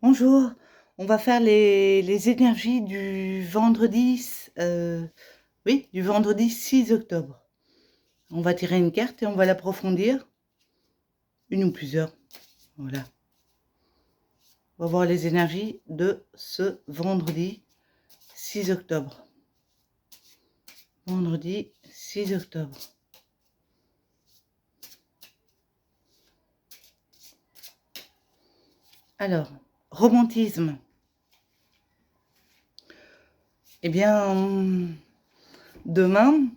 Bonjour, on va faire les énergies du vendredi, du vendredi 6 octobre. On va tirer une carte et on va l'approfondir, une ou plusieurs, voilà. On va voir les énergies de ce vendredi 6 octobre. Vendredi 6 octobre. Alors, romantisme. Eh bien, demain,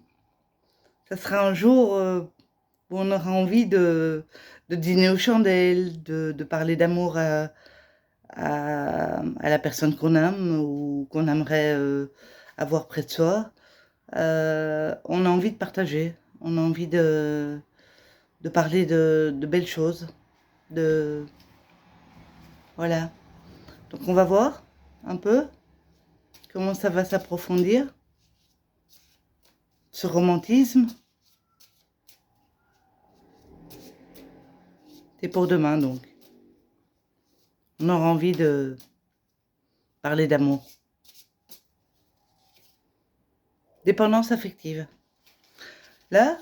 ça sera un jour où on aura envie de dîner aux chandelles, de parler d'amour à la personne qu'on aime ou qu'on aimerait avoir près de soi. On a envie de partager, on a envie de parler de belles choses, de... Voilà. Donc on va voir un peu comment ça va s'approfondir, ce romantisme. C'est pour demain donc. On aura envie de parler d'amour. Dépendance affective. Là,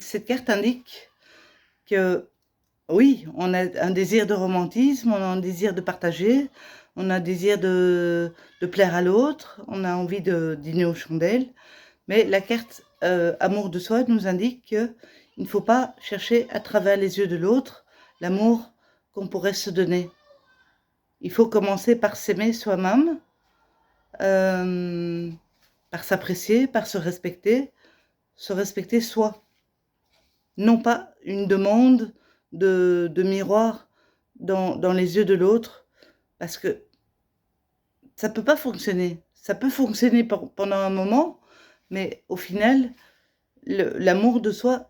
cette carte indique que oui, on a un désir de romantisme, on a un désir de partager, on a un désir de plaire à l'autre, on a envie de dîner aux chandelles, mais la carte amour de soi nous indique qu'il ne faut pas chercher à travers les yeux de l'autre l'amour qu'on pourrait se donner. Il faut commencer par s'aimer soi-même, par s'apprécier, par se respecter soi. Non pas une demande de miroir dans les yeux de l'autre, parce que ça peut pas fonctionner. Ça peut fonctionner pendant un moment, mais au final, l'amour de soi,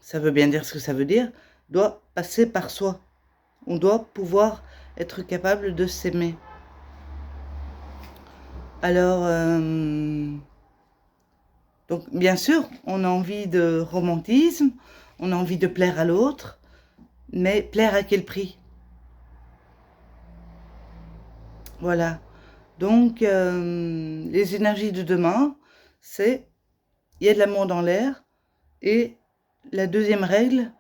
ça veut bien dire ce que ça veut dire, doit passer par soi. On doit pouvoir être capable de s'aimer. Alors, donc bien sûr, on a envie de romantisme, on a envie de plaire à l'autre, mais plaire à quel prix? Voilà. Donc, les énergies de demain, c'est il y a de l'amour dans l'air. Et la deuxième règle,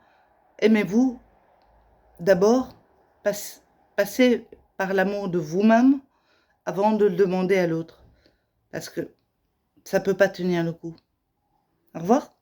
aimez-vous d'abord, passez par l'amour de vous-même avant de le demander à l'autre. Parce que ça ne peut pas tenir le coup. Au revoir.